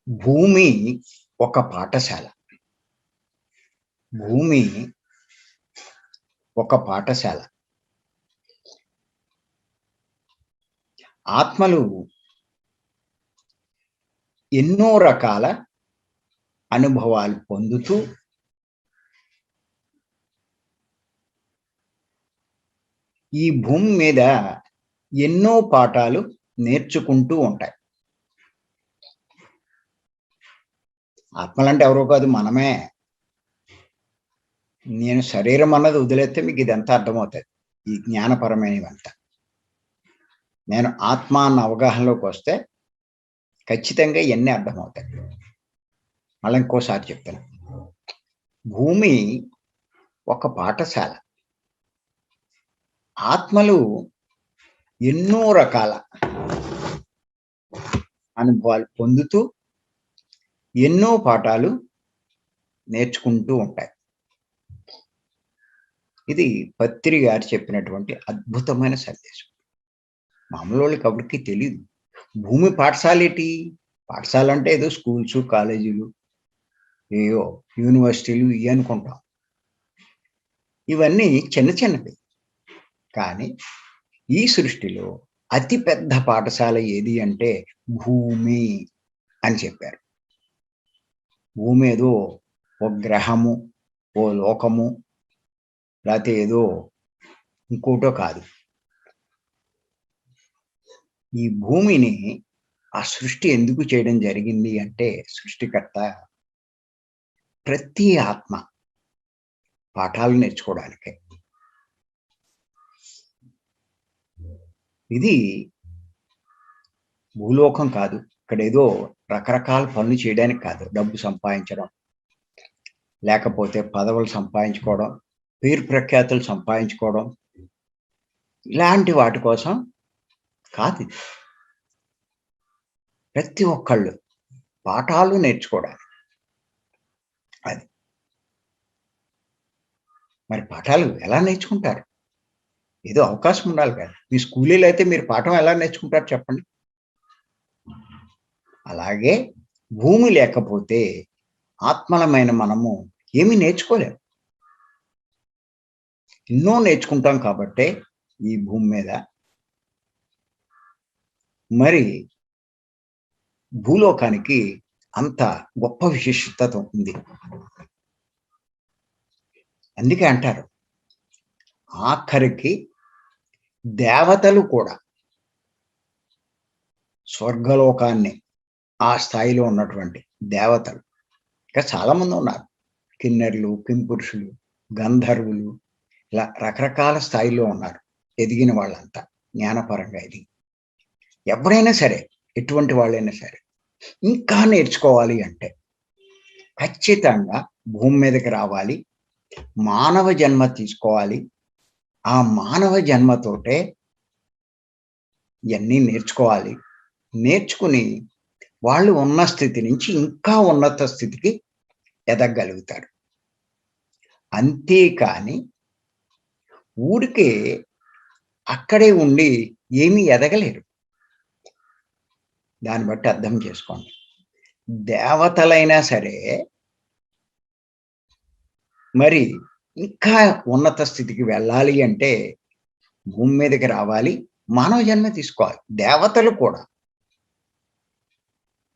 భూమి ఒక పాఠశాల. భూమి ఒక పాఠశాల. ఆత్మలు ఎన్నో రకాల అనుభవాలు పొందుతూ ఈ భూమి మీద ఎన్నో పాఠాలు నేర్చుకుంటూ ఉంటాయి. ఆత్మలంటే ఎవరో కాదు, మనమే. నేను శరీరం అన్నది వదిలేస్తే మీకు ఇదంతా అర్థమవుతుంది, ఈ జ్ఞానపరమైనవంతా. నేను ఆత్మ అన్న అవగాహనలోకి వస్తే ఖచ్చితంగా ఇవన్నీ అర్థమవుతాయి. మళ్ళీ ఇంకోసారి చెప్తాను. భూమి ఒక పాఠశాల. ఆత్మలు ఎన్నో రకాల అనుభవాలు పొందుతూ ఎన్నో పాఠాలు నేర్చుకుంటూ ఉంటాయి. ఇది పత్రి గారు చెప్పినటువంటి అద్భుతమైన సందేశం. మామూలు వాళ్ళకి ఎవరికి తెలియదు. భూమి పాఠశాల ఏంటి? పాఠశాల అంటే ఏదో స్కూల్స్, కాలేజీలు, ఏయో యూనివర్సిటీలు ఇవి అనుకుంటాం. ఇవన్నీ చిన్న చిన్నవి. కానీ ఈ సృష్టిలో అతి పెద్ద పాఠశాల ఏది అంటే భూమి అని చెప్పారు. భూమి ఏదో ఓ గ్రహము, ఓ లోకము, లేకపోతే ఏదో ఇంకోటో కాదు. ఈ భూమిని ఆ సృష్టి ఎందుకు చేయడం జరిగింది అంటే, సృష్టికర్త ప్రతి ఆత్మ పాఠాలు నేర్చుకోవడానికే. ఇది భూలోకం కాదు. ఇక్కడ ఏదో రకరకాల పనులు చేయడానికి కాదు. డబ్బు సంపాదించడం, లేకపోతే పదవులు సంపాదించుకోవడం, పేరు ప్రఖ్యాతులు సంపాదించుకోవడం, ఇలాంటి వాటి కోసం కాదు. ప్రతి ఒక్కళ్ళు పాఠాలు నేర్చుకోవడానికి. అది మరి పాఠాలు ఎలా నేర్చుకుంటారు? ఏదో అవకాశం ఉండాలి కదా. మీ స్కూలీలో అయితే మీరు పాఠం ఎలా నేర్చుకుంటారు చెప్పండి? అలాగే భూమి లేకపోతే ఆత్మలమైన మనము ఏమీ నేర్చుకోలేము. ఎన్నో నేర్చుకుంటాం కాబట్టే ఈ భూమి మీద మరి భూలోకానికి అంత గొప్ప విశిష్టత ఉంది. అందుకే అంటారు, ఆఖరికి దేవతలు కూడా స్వర్గలోకాన్ని, ఆ స్థాయిలో ఉన్నటువంటి దేవతలు ఇంకా చాలా మంది ఉన్నారు. కిన్నెర్లు, కింపురుషులు, గంధర్వులు, ఇలా రకరకాల స్థాయిలో ఉన్నారు. ఎదిగిన వాళ్ళంతా జ్ఞానపరంగా ఎదిగి. ఎవరైనా సరే, ఎటువంటి వాళ్ళైనా సరే, ఇంకా నేర్చుకోవాలి అంటే ఖచ్చితంగా భూమి మీదకి రావాలి, మానవ జన్మ తీసుకోవాలి. ఆ మానవ జన్మతోటే ఇవన్నీ నేర్చుకోవాలి. నేర్చుకుని వాళ్ళు ఉన్న స్థితి నుంచి ఇంకా ఉన్నత స్థితికి ఎదగలుగుతారు. అంతేకాని ఊరికే అక్కడే ఉండి ఏమీ ఎదగలేరు. దాన్ని బట్టి అర్థం చేసుకోండి. దేవతలైనా సరే మరి ఇంకా ఉన్నత స్థితికి వెళ్ళాలి అంటే భూమి మీదకి రావాలి, మానవ జన్మ తీసుకోవాలి. దేవతలు కూడా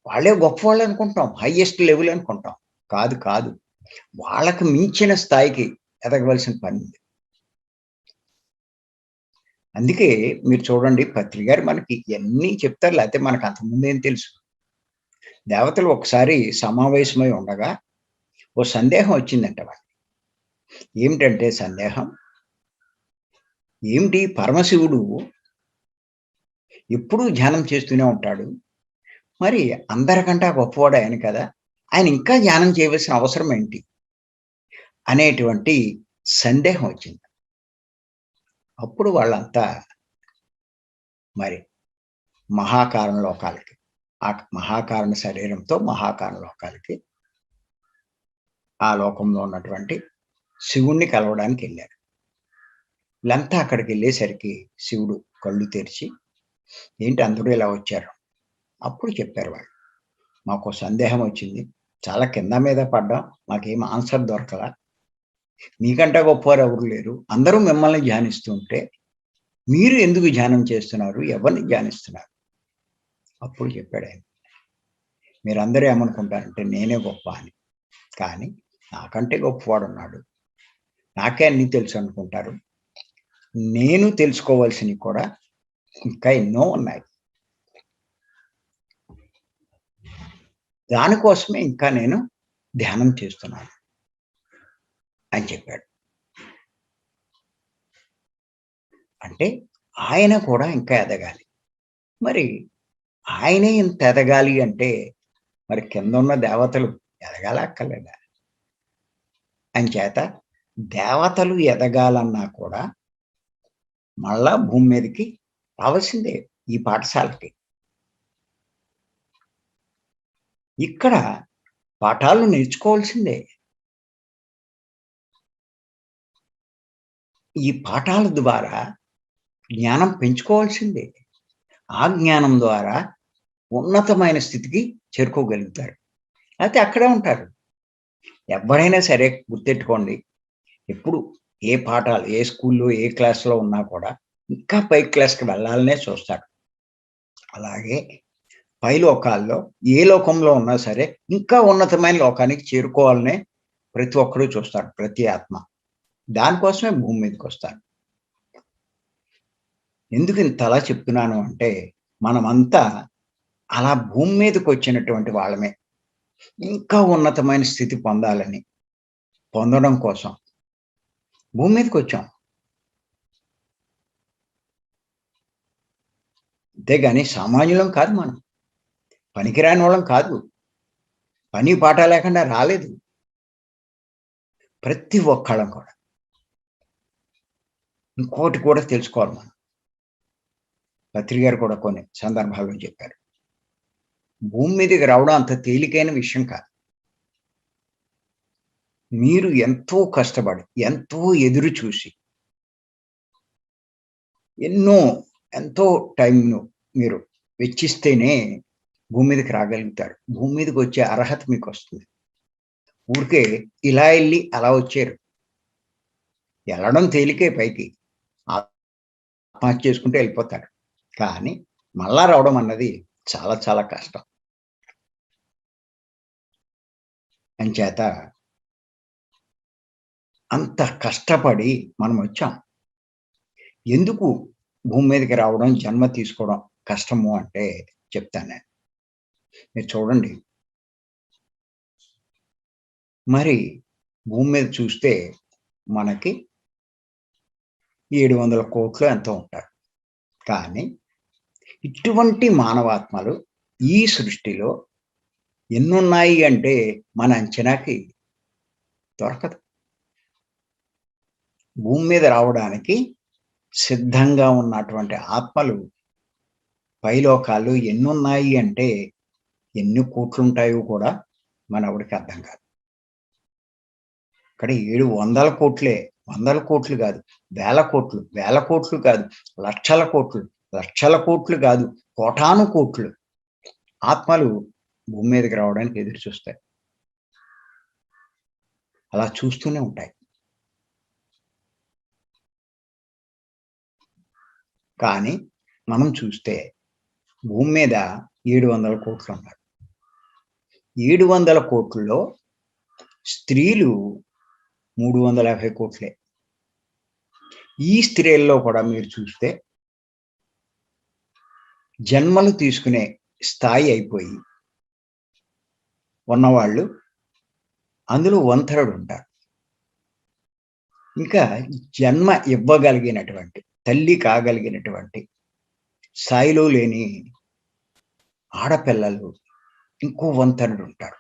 వాళ్ళే గొప్పవాళ్ళు అనుకుంటాం, హైయెస్ట్ లెవెల్ అనుకుంటాం. కాదు కాదు, వాళ్ళకి మించిన స్థాయికి ఎదగవలసిన పని ఉంది. అందుకే మీరు చూడండి, పత్రి గారు మనకి ఇవన్నీ చెప్తారు, లేకపోతే మనకు అంతకుముందు ఏం తెలుసు. దేవతలు ఒకసారి సమావేశమై ఉండగా ఓ సందేహం వచ్చిందంట వాళ్ళకి. ఏమిటంటే సందేహం, ఏమిటి పరమశివుడు ఎప్పుడూ ధ్యానం చేస్తూనే ఉంటాడు, మరి అందరికంటే గొప్పవాడు ఆయన కదా, ఆయన ఇంకా ధ్యానం చేయవలసిన అవసరం ఏంటి అనేటువంటి సందేహం వచ్చింది. అప్పుడు వాళ్ళంతా మరి మహాకారణ లోకాలకి, ఆ మహాకారణ శరీరంతో మహాకారణ లోకాలకి, ఆ లోకంలో ఉన్నటువంటి శివుణ్ణి కలవడానికి వెళ్ళారు. వీళ్ళంతా అక్కడికి వెళ్ళేసరికి శివుడు కళ్ళు తెరిచి, ఏంటి అందరూ ఇలా వచ్చారు? అప్పుడు చెప్పారు వాళ్ళు, మాకో సందేహం వచ్చింది. చాలా కింద మీద పడ్డాం. మాకేం ఆన్సర్ దొరకలా. మీకంటే గొప్పవారు ఎవరు లేరు. అందరూ మిమ్మల్ని ధ్యానిస్తూ ఉంటే, మీరు ఎందుకు ధ్యానం చేస్తున్నారు? ఎవరిని ధ్యానిస్తున్నారు? అప్పుడు చెప్పాడాయన. మీరందరూ ఏమనుకుంటారంటే నేనే గొప్ప అని. కానీ నాకంటే గొప్పవాడున్నాడు. నాకే అన్నీ తెలుసు అనుకుంటారు. నేను తెలుసుకోవాల్సినవి కూడా ఇంకా ఎన్నో ఉన్నాయి. దానికోసమే ఇంకా నేను ధ్యానం చేస్తున్నాను అని చెప్పాడు. అంటే ఆయన కూడా ఇంకా ఎదగాలి. మరి ఆయనే ఇంత ఎదగాలి అంటే మరి కిందున్న దేవతలు ఎదగాలా అక్కర్లేదా? అంచేత దేవతలు ఎదగాలన్నా కూడా మళ్ళా భూమి మీదకి రావాల్సిందే ఈ పాఠశాలకి. ఇక్కడ పాఠాలు నేర్చుకోవాల్సిందే. ఈ పాఠాల ద్వారా జ్ఞానం పెంచుకోవాల్సిందే. ఆ జ్ఞానం ద్వారా ఉన్నతమైన స్థితికి చేరుకోగలుగుతారు. అయితే అక్కడే ఉంటారు. ఎవ్వరైనా సరే గుర్తెట్టుకోండి. ఎప్పుడు ఏ పాఠాలు, ఏ స్కూల్‌లో, ఏ క్లాస్‌లో ఉన్నా కూడా ఇంకా పై క్లాస్‌కి వెళ్ళాలనే చూస్తారు. అలాగే పై లోకాల్లో ఏ లోకంలో ఉన్నా సరే ఇంకా ఉన్నతమైన లోకానికి చేరుకోవాలనే ప్రతి ఒక్కడు చూస్తాడు. ప్రతి ఆత్మ. దానికోసమే భూమి మీదకొస్తారు. ఎందుకు ఇంతలా చెప్తున్నాను అంటే మనమంతా అలా భూమి మీదకొచ్చినటువంటి వాళ్ళమే. ఇంకా ఉన్నతమైన స్థితి పొందాలని, పొందడం కోసం భూమి మీదకొచ్చాం. అంతేగాని సామాన్యులం కాదు మనం. పనికిరానోళ్ళం కాదు. పని పాట లేకుండా రాలేదు. ప్రతి ఒక్కళ్ళం కూడా. ఇంకోటి కూడా తెలుసుకోవాలి మనం. పత్రి గారు కూడా కొన్ని సందర్భాల్లో చెప్పారు. భూమి మీదకి రావడం అంత తేలికైన విషయం కాదు. మీరు ఎంతో కష్టపడి, ఎంతో ఎదురు చూసి, ఎన్నో ఎంతో టైంను మీరు వెచ్చిస్తేనే భూమి మీదకి రాగలుగుతారు. భూమి మీదకొచ్చే అర్హత మీకొస్తుంది. ఊరికే ఇలా ఎళ్లి అలా వచ్చారు. ఎళ్ళడం తేలికే పైకి. ఆత్మహత్య చేసుకుంటే ఎళ్ళిపోతారు. కానీ మళ్ళా రావడం అన్నది చాలా చాలా కష్టం. అంచేత అంత కష్టపడి మనమొచ్చాం. ఎందుకు భూమి మీదకి రావడం, జన్మ తీసుకోవడం కష్టము అంటే చెప్తాను నేను. మీరు చూడండి. మరి భూమి మీద చూస్తే మనకి 700,00,00,000 ఎంతో ఉంటారు. కానీ ఇటువంటి మానవాత్మలు ఈ సృష్టిలో ఎన్నున్నాయి అంటే మన అంచనాకి దొరకదు. భూమి మీద రావడానికి సిద్ధంగా ఉన్నటువంటి ఆత్మలు పైలోకాలు ఎన్నున్నాయి అంటే ఎన్ని కోట్లుంటాయో కూడా మనెవడికి అర్థం కాదు. ఇక్కడ 700,00,00,000 వందల కోట్లు కాదు. వేల కోట్లు, వేల కోట్లు కాదు. లక్షల కోట్లు, లక్షల కోట్లు కాదు. కోటాను కోట్లు ఆత్మలు భూమి మీదకి రావడానికి ఎదురు చూస్తాయి. అలా చూస్తూనే ఉంటాయి. కానీ మనం చూస్తే భూమి మీద 700,00,00,000 ఉన్నారు. 700,00,00,000లో స్త్రీలు 350,00,00,000. ఈ స్త్రీల్లో కూడా మీరు చూస్తే జన్మలు తీసుకునే స్థాయి అయిపోయి ఉన్నవాళ్ళు అందులో ఉంటారు. ఇంకా జన్మ ఇవ్వగలిగినటువంటి, తల్లి కాగలిగినటువంటి స్థాయిలో లేని ఆడపిల్లలు ఇంకో ఉంటారు.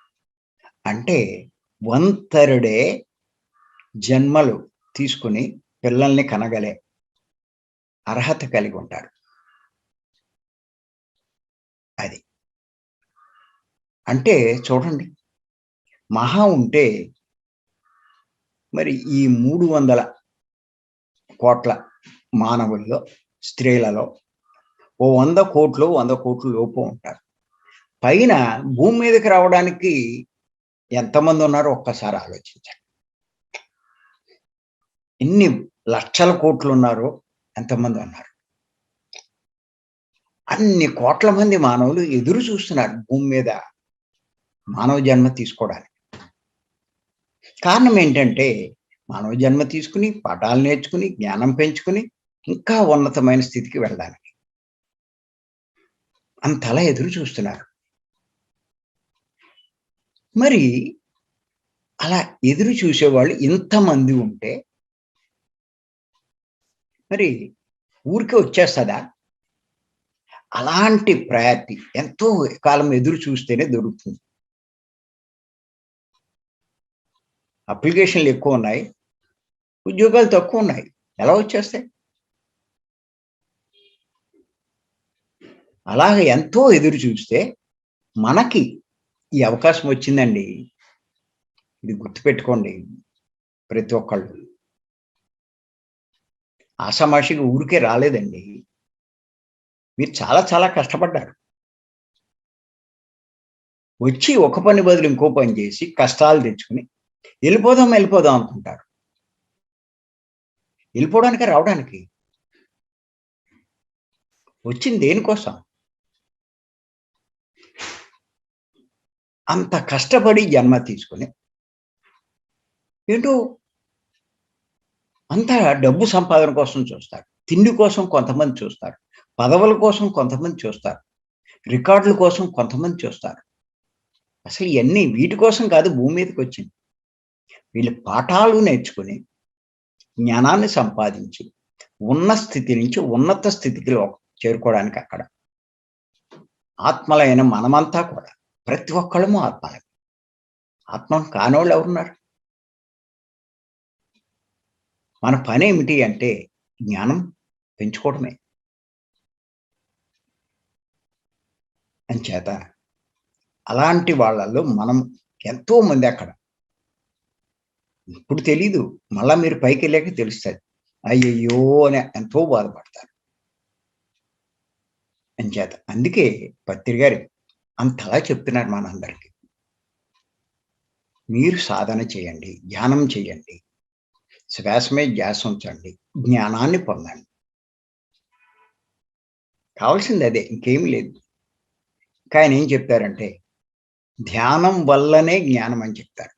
అంటే వంతరుడే జన్మలు తీసుకొని పిల్లల్ని కనగలే అర్హత కలిగి ఉంటారు. అది. అంటే చూడండి. మహా ఉంటే మరి ఈ 300,00,00,000 మానవుల్లో, స్త్రీలలో ఓ 100,00,00,000 100,00,00,000 లోపు ఉంటారు. పైన భూమి మీదకి రావడానికి ఎంతమంది ఉన్నారో ఒక్కసారి ఆలోచించండి. ఎన్ని లక్షల కోట్లు ఉన్నారో ఎంతమంది ఉన్నారు. అన్ని కోట్ల మంది మానవులు ఎదురు చూస్తున్నారు భూమి మీద మానవ జన్మ తీసుకోవడానికి. కారణం ఏంటంటే మానవ జన్మ తీసుకుని, పాఠాలు నేర్చుకుని, జ్ఞానం పెంచుకుని, ఇంకా ఉన్నతమైన స్థితికి వెళ్ళడానికి. అంతలా ఎదురు చూస్తున్నారు. మరి అలా ఎదురు చూసేవాళ్ళు ఇంతమంది ఉంటే మరి ఊరికే వచ్చేస్తదా? అలాంటి ప్రయారిటీ ఎంతో కాలం ఎదురు చూస్తేనే దొరుకుతుంది. అప్లికేషన్‌లు ఎక్కువున్నాయి. ఉద్యోగాలు తక్కువున్నాయి. ఎలా వచ్చేస్తాయి? అలాగ ఎంతో ఎదురు చూస్తే మనకి ఈ అవకాశం వచ్చిందండి. ఇది గుర్తుపెట్టుకోండి ప్రతి ఒక్కళ్ళు. ఆషామాషీగా ఊరికే రాలేదండి. మీరు చాలా చాలా కష్టపడ్డారు. వచ్చి ఒక పని బదులు ఇంకో పని చేసి కష్టాలు తెచ్చుకొని ఎళ్ళిపోదాం, ఎళ్ళిపోదాం అనుకుంటారు. ఎళ్ళిపోవడానికా? రావడానికి? వచ్చింది దేనికోసం? అంత కష్టపడి జన్మ తీసుకొని ఏంటో అంతా డబ్బు సంపాదన కోసం చూస్తారు. తిండి కోసం కొంతమంది చూస్తారు. పదవుల కోసం కొంతమంది చూస్తారు. రికార్డుల కోసం కొంతమంది చూస్తారు. అసలు ఇయన్నీ వీటి కోసం కాదు భూమి మీదకొచ్చింది. వీళ్ళు పాఠాలు నేర్చుకొని, జ్ఞానాన్ని సంపాదించి, ఉన్న స్థితి నుంచి ఉన్నత స్థితికి చేరుకోవడానికి అక్కడ. ఆత్మలైన మనమంతా కూడా ప్రతి ఒక్కళ్ళము ఆత్మలే. ఆత్మ కానోళ్ళు ఎవరున్నారు? మన పనేమిటి అంటే జ్ఞానం పెంచుకోవడమే. అంచేత అలాంటి వాళ్ళలో మనం ఎంతో మంది అక్కడ. ఇప్పుడు తెలీదు. మళ్ళా మీరు పైకెళ్ళాక తెలుస్తది. అయ్యయ్యో! అని ఎంతో బాధపడతారు. అంచేత అందుకే పత్రి గారు అంతలా చెప్తున్నారు మనందరికి. మీరు సాధన చేయండి. ధ్యానం చేయండి. శ్వాస మీద ధ్యాస ఉంచండి. జ్ఞానాన్ని పొందండి. కావాల్సింది అదే. ఇంకేమి లేదు. ఇంకా ఆయన ఏం చెప్తారంటే, ధ్యానం వల్లనే జ్ఞానం అని చెప్తారు.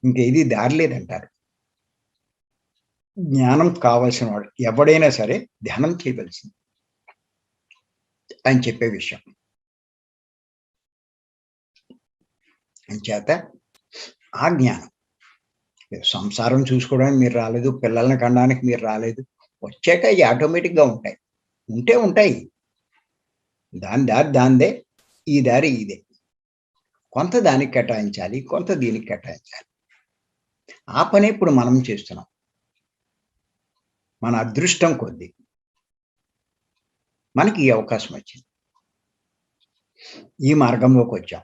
ఇంకేది దారి లేదంటారు. జ్ఞానం కావాల్సిన వాడు ఎవడైనా సరే ధ్యానం చేయవలసింది అని చెప్పే విషయం. అంచేత ఆ జ్ఞానం సంసారం చూసుకోవడానికి మీరు రాలేదు. పిల్లల్ని కనడానికి మీరు రాలేదు. వచ్చాక అయి ఆటోమేటిక్‌గా ఉంటాయి. ఉంటే ఉంటాయి. దాని దారి దానిదే. ఈ దారి ఇదే. కొంత దానికి కేటాయించాలి. కొంత దీనికి కేటాయించాలి. ఆ పనే ఇప్పుడు మనం చేస్తున్నాం. మన అదృష్టం కొద్దీ మనకి ఈ అవకాశం వచ్చింది. ఈ మార్గంలోకొచ్చాం.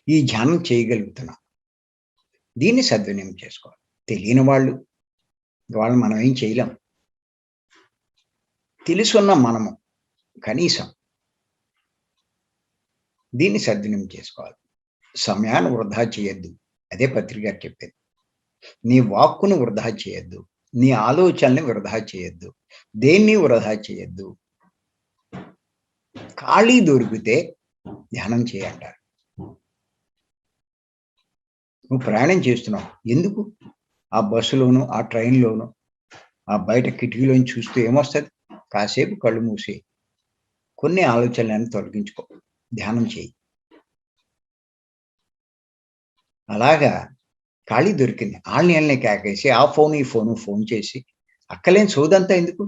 ఈ ధ్యానం చేయగలుగుతున్నాం. దీన్ని సద్వినియోగం చేసుకోవాలి. తెలియని వాళ్ళని మనం ఏం చేయలేం. తెలుసున్న మనము కనీసం దీన్ని సద్వినియోగం చేసుకోవాలి. సమయాన్ని వృధా చేయొద్దు. అదే పత్రిక గారు చెప్పేది. నీ వాక్కును వృధా చేయొద్దు. నీ ఆలోచనని వృధా చేయొద్దు. దేన్ని వృధా చేయొద్దు. ఖాళీ దొరికితే ధ్యానం చేయంటారు. నువ్వు ప్రయాణం చేస్తున్నావు. ఎందుకు? ఆ బస్సులోనో, ఆ ట్రైన్‌లోనో, ఆ బయట కిటికీలోంచి చూస్తూ ఏమొస్తది? కాసేపు కళ్ళు మూసి కొన్ని ఆలోచనలన్నీ తొలగించుకో. ధ్యానం చెయ్యి. అలాగా ఖాళీ దొరికింది. ఆళ్ళని ఈళ్ళని కేకేసి ఆ ఫోను, ఈ ఫోను చేసి అక్కలేని సోదంతా ఎందుకు?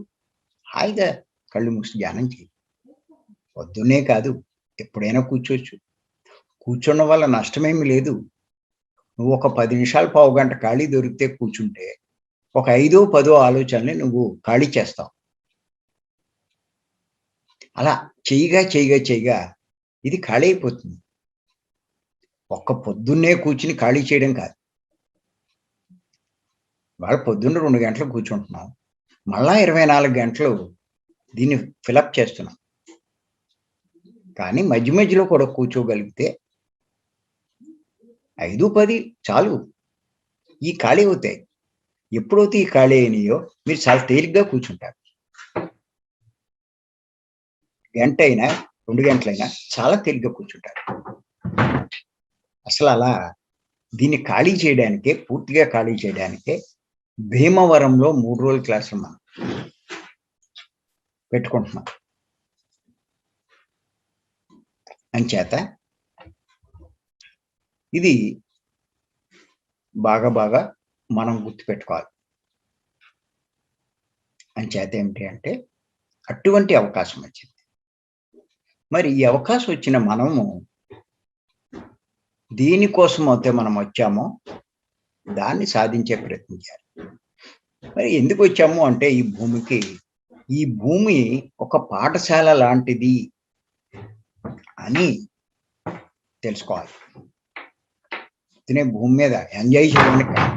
హాయిగా కళ్ళు మూసి ధ్యానం చెయ్యి. పొద్దున్నే కాదు, ఎప్పుడైనా కూర్చోవచ్చు. కూర్చోవడం వల్ల నష్టమేమి లేదు. నువ్వు ఒక 10 నిమిషాలు, పావుగంట ఖాళీ దొరికితే కూర్చుంటే, ఒక ఐదో, పదో ఆలోచనలని నువ్వు ఖాళీ చేస్తావు. అలా చెయ్యగా ఇది ఖాళీ అయిపోతుంది. పొద్దున్నే కూర్చొని ఖాళీ చేయడం కాదు. ఇవాళ పొద్దున్న 2 గంటలు కూర్చుంటున్నాం. మళ్ళా 24 గంటలు దీన్ని ఫిలప్ చేస్తున్నాం. కానీ మధ్య మధ్యలో కూడా కూర్చోగలిగితే 5, 10 చాలు. ఈ ఖాళీ అవుతాయి. ఎప్పుడైతే ఈ ఖాళీ అయినాయో మీరు చాలా తేలిగ్గా కూర్చుంటారు. గంటైనా, 2 గంటలైనా చాలా తేలిగ్గా కూర్చుంటారు. అసలలా దీన్ని ఖాళీ చేయడానికే, పూర్తిగా ఖాళీ చేయడానికే భీమవరంలో 3 రోజుల క్లాసులు మనం పెట్టుకుంటున్నాం. అంచేత ఇది బాగా మనం గుర్తుపెట్టుకోవాలి. అంచేత ఏమిటి అంటే అటువంటి అవకాశం వచ్చింది. మరి ఈ అవకాశం వచ్చిన మనము దేనికోసమైతే మనం వచ్చామో దాన్ని సాధించే ప్రయత్నం చేయాలి. మరి ఎందుకు వచ్చాము అంటే ఈ భూమికి, ఈ భూమి ఒక పాఠశాల లాంటిది అని తెలుసుకోవాలి. తినే భూమి మీద ఎంజాయ్ చేయడానికి కాదు.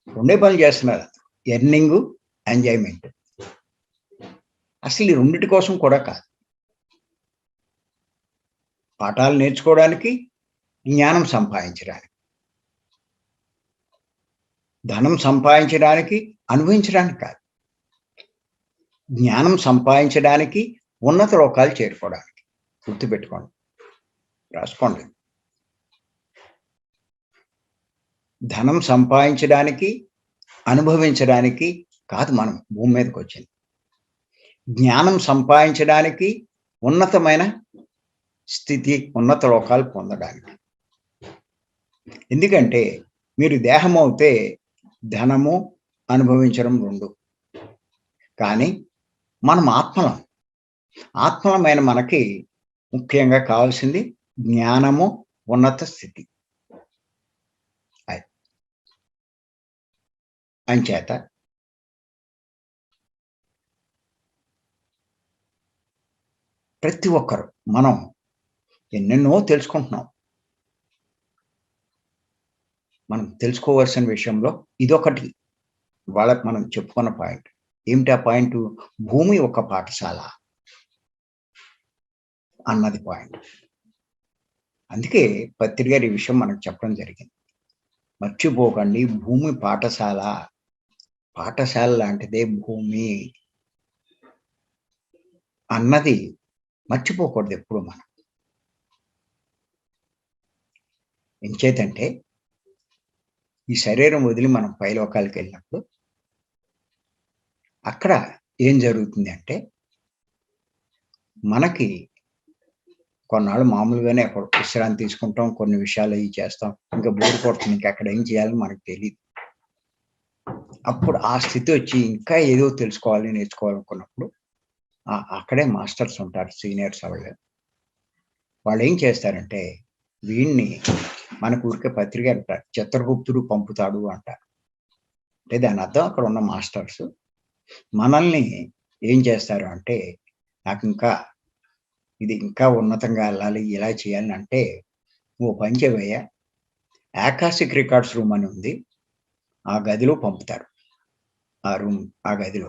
2 పనులు చేస్తున్నారు. Earning, enjoyment. అసలు ఈ రెండిటి కోసం కూడా కాదు. పాఠాలు నేర్చుకోవడానికి, జ్ఞానం సంపాదించడానికి, ధనం సంపాదించడానికి, అనుభవించడానికి కాదు. జ్ఞానం సంపాదించడానికి, ఉన్నత లోకాలు చేరుకోవడానికి. గుర్తుపెట్టుకోండి, రాసుకోండి. ధనం సంపాదించడానికి, అనుభవించడానికి కాదు మనం భూమి మీదకి వచ్చింది. జ్ఞానం సంపాదించడానికి, ఉన్నతమైన స్థితి, ఉన్నత లోకాలు పొందడానికి. ఎందుకంటే మీరు దేహం అవుతే ధనము, అనుభవించడం 2. కానీ మనం ఆత్మలం. ఆత్మలమైన మనకి ముఖ్యంగా కావాల్సింది జ్ఞానము, ఉన్నత స్థితి. అంచేత ప్రతి ఒక్కరు మనం ఎన్నెన్నో తెలుసుకుంటున్నాం. మనం తెలుసుకోవాల్సిన విషయంలో ఇదొకటి వాళ్ళకి మనం చెప్పుకున్న పాయింట్. ఏమిటి ఆ పాయింట్? భూమి ఒక పాఠశాల అన్నది పాయింట్. అందుకే పత్రి గారు ఈ విషయం మనకు చెప్పడం జరిగింది. మర్చిపోకండి, భూమి పాఠశాల. పాఠశాల లాంటిదే భూమి అన్నది మర్చిపోకూడదు ఎప్పుడు మనం. ఎంచేతంటే ఈ శరీరం వదిలి మనం పైలోకాలకు వెళ్ళినప్పుడు అక్కడ ఏం జరుగుతుంది అంటే మనకి కొన్నాళ్ళు మామూలుగానే అక్కడ విశ్రాంతి తీసుకుంటాం, కొన్ని విషయాలు అవి చేస్తాం, ఇంకా బోర్ కొడుతుంది, ఇంకా అక్కడ ఏం చేయాలని మనకు తెలియదు. అప్పుడు ఆ స్థితి వచ్చి ఇంకా ఏదో తెలుసుకోవాలి, నేర్చుకోవాలనుకున్నప్పుడు అక్కడే మాస్టర్స్ ఉంటారు, సీనియర్స్. వాళ్ళు ఏం చేస్తారంటే వీడిని మనకు ఊరికే పత్రిక అంటారు, చిత్రగుప్తుడు పంపుతాడు అంటారు. అంటే దాని అర్థం అక్కడ ఉన్న మాస్టర్స్ మనల్ని ఏం చేస్తారు అంటే, నాకు ఇంకా ఇది ఇంకా ఉన్నతంగా వెళ్ళాలి, ఇలా చేయాలని అంటే, ఓ పని చేయవయ్యా, ఆకాశిక్ రికార్డ్స్ రూమ్ అని ఉంది, ఆ గదిలో పంపుతారు. ఆ గదిలో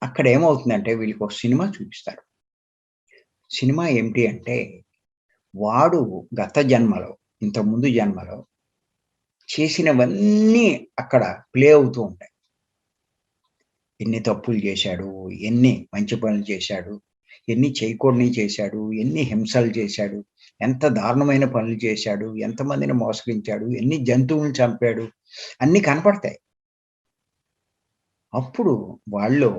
అక్కడ ఏమవుతుందంటే వీళ్ళకి ఒక సినిమా చూపిస్తారు. సినిమా ఏమిటి అంటే వాడు గత జన్మలో, ఇంతకుముందు జన్మలో చేసినవన్నీ అక్కడ ప్లే అవుతూ ఉంటాయి. ఎన్ని తప్పులు చేశాడు, ఎన్ని మంచి పనులు చేశాడు, ఎన్ని చేయకూడనివి చేశాడు, ఎన్ని హింసలు చేశాడు, ఎంత దారుణమైన పనులు చేశాడు, ఎంతమందిని మోసగించాడు, ఎన్ని జంతువులను చంపాడు, అన్నీ కనపడతాయి. అప్పుడు వాళ్ళలో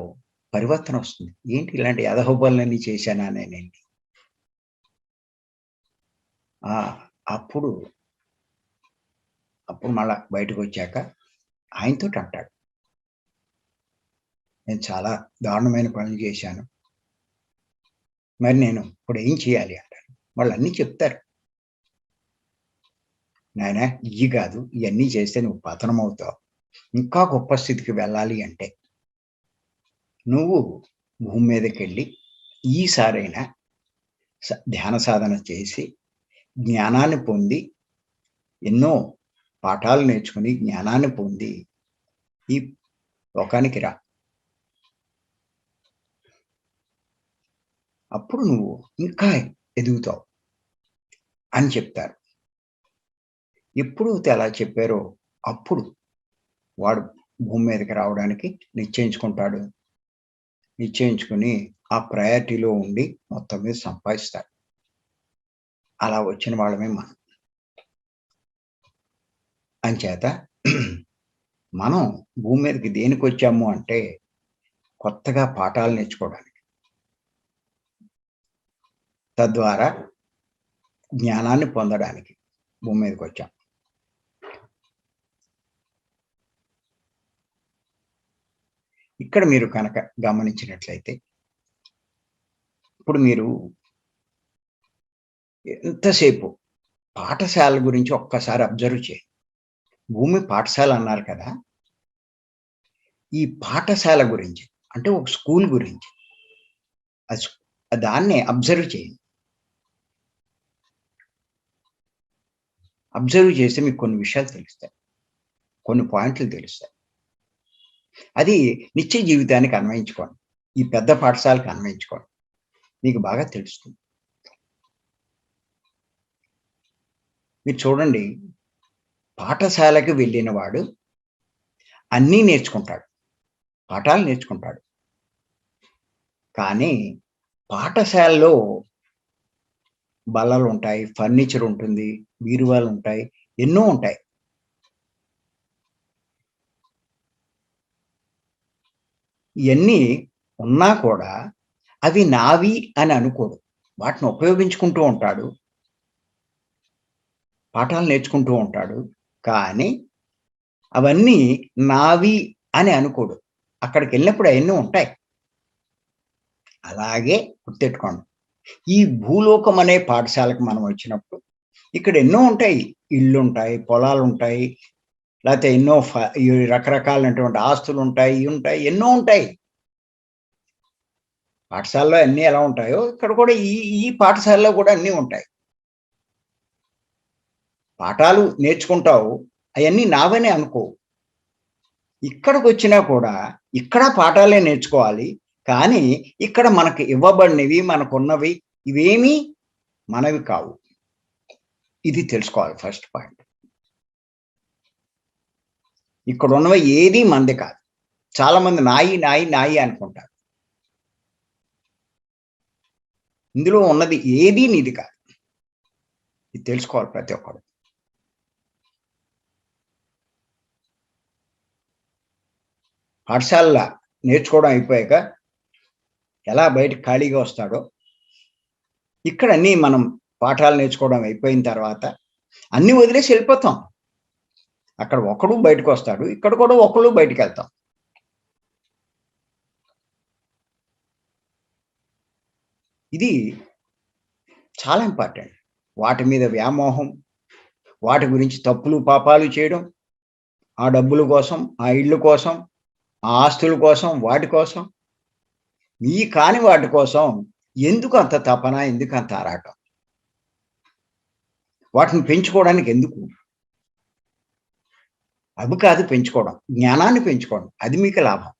పరివర్తన వస్తుంది. ఏంటి ఇలాంటి ఎదవ పనులన్నీ చేశానా నేనేంటి? అప్పుడు మళ్ళా బయటకొచ్చాక ఆయనతోటి అంటాడు, నేను చాలా దారుణమైన పనులు చేశాను. మరి నేను ఇప్పుడు ఏం చేయాలి అంటారు. వాళ్ళన్నీ చెప్తారు. నాయనా ఇయ్యి కాదు, ఇయన్నీ చేస్తే నువ్వు పతనమవుతావు. ఇంకా గొప్ప స్థితికి వెళ్ళాలి అంటే నువ్వు భూమి మీదకెళ్ళి ఈసారైనా ధ్యాన సాధన చేసి, జ్ఞానాన్ని పొంది, ఎన్నో పాఠాలు నేర్చుకుని, జ్ఞానాన్ని పొంది ఈ లోకానికి రా. అప్పుడు నువ్వు ఇంకా ఎదుగుతావు అని చెప్తారు. ఎప్పుడైతే అలా చెప్పారో అప్పుడు వాడు భూమి మీదకి రావడానికి నిశ్చయించుకుంటాడు. నిశ్చయించుకొని ఆ ప్రయారిటీలో ఉండి మొత్తం మీద సంపాదిస్తాడు. అలా వచ్చిన వాళ్ళమే మనం. అంచేత మనం భూమి మీదకి దేనికొచ్చాము అంటే కొత్తగా పాఠాలు నేర్చుకోవడానికి. తద్వారా జ్ఞానాన్ని పొందడానికి భూమి మీదకొచ్చాం. ఇక్కడ మీరు కనుక గమనించినట్లయితే ఇప్పుడు మీరు ఎంతసేపు పాఠశాల గురించి ఒక్కసారి అబ్జర్వ్ చేయండి. భూమి పాఠశాల అన్నారు కదా! ఈ పాఠశాల గురించి అంటే ఒక స్కూల్ గురించి దాన్ని అబ్జర్వ్ చేయండి. అబ్జర్వ్ చేస్తే మీకు కొన్ని విషయాలు తెలుస్తాయి. కొన్ని పాయింట్లు తెలుస్తాయి. అది నిత్య జీవితానికి అన్వయించుకోండి. ఈ పెద్ద పాఠశాలకు అన్వయించుకోండి. మీకు బాగా తెలుస్తుంది. మీరు చూడండి, పాఠశాలకు వెళ్ళిన వాడు అన్నీ నేర్చుకుంటాడు. పాఠాలు నేర్చుకుంటాడు. కానీ పాఠశాలలో బల్లలుంటాయి, ఫర్నిచర్ ఉంటుంది, బీరువాలుంటాయి, ఎన్నో ఉంటాయి. ఇయన్నీ ఉన్నా కూడా అవి నావి అని అనుకోడు. వాటిని ఉపయోగించుకుంటూ ఉంటాడు. పాఠాలు నేర్చుకుంటూ ఉంటాడు. కానీ అవన్నీ నావి అని అనుకోడు. అక్కడికెళ్ళినప్పుడు అయన్నీ ఉంటాయి. అలాగే గుర్తెట్టుకోండి. ఈ భూలోకం అనే పాఠశాలకు మనం వచ్చినప్పుడు ఇక్కడ ఎన్నో ఉంటాయి. ఇళ్ళుంటాయి, పొలాలుంటాయి, లేతే ఎన్నో ఈ రకరకాలైనటువంటి ఆస్తులుంటాయి, ఇయి ఉంటాయి, ఎన్నో ఉంటాయి. పాఠశాలలో అన్నీ ఎలా ఉంటాయో ఇక్కడ కూడా ఈ ఈ పాఠశాలలో కూడా అన్నీ ఉంటాయి. పాఠాలు నేర్చుకుంటావు, అయన్నీ నావని అనుకోవు. ఇక్కడికొచ్చినా కూడా ఇక్కడ పాఠాలే నేర్చుకోవాలి. కానీ ఇక్కడ మనకు ఇవ్వబడినవి, మనకున్నవి ఇవేమీ మనవి కావు. ఇది తెలుసుకోవాలి ఫస్ట్ పాయింట్. ఇక్కడున్నవి ఏది మనది కాదు. చాలామంది నాయి, నాయి, నాయి అనుకుంటారు. ఇందులో ఉన్నది ఏదీ నీది కాదు. ఇది తెలుసుకోవాలి ప్రతి ఒక్కరు. పాఠశాలల నేర్చుకోవడం అయిపోయాక ఎలా బయటకి ఖాళీగా వస్తాడో, ఇక్కడ అన్నీ మనం పాఠాలు నేర్చుకోవడం అయిపోయిన తర్వాత అన్నీ వదిలేసి వెళ్ళిపోతాం. అక్కడ ఒకడు బయటకొస్తాడు. ఇక్కడ కూడా ఒకళ్ళు బయటికెళ్తాం. ఇది చాలా ఇంపార్టెంట్. వాటి మీద వ్యామోహం, వాటి గురించి తప్పులు, పాపాలు చేయడం, ఆ డబ్బుల కోసం, ఆ ఇళ్ళ కోసం, ఆ ఆస్తుల కోసం, వాటి కోసం, మీ కాని వాటి కోసం ఎందుకు అంత తపన? ఎందుకు అంత ఆరాటం? వాటిని పెంచుకోవడానికి ఎందుకు? అవి కాదు పెంచుకోవడం. జ్ఞానాన్ని పెంచుకోవడం. అది మీకు లాభం.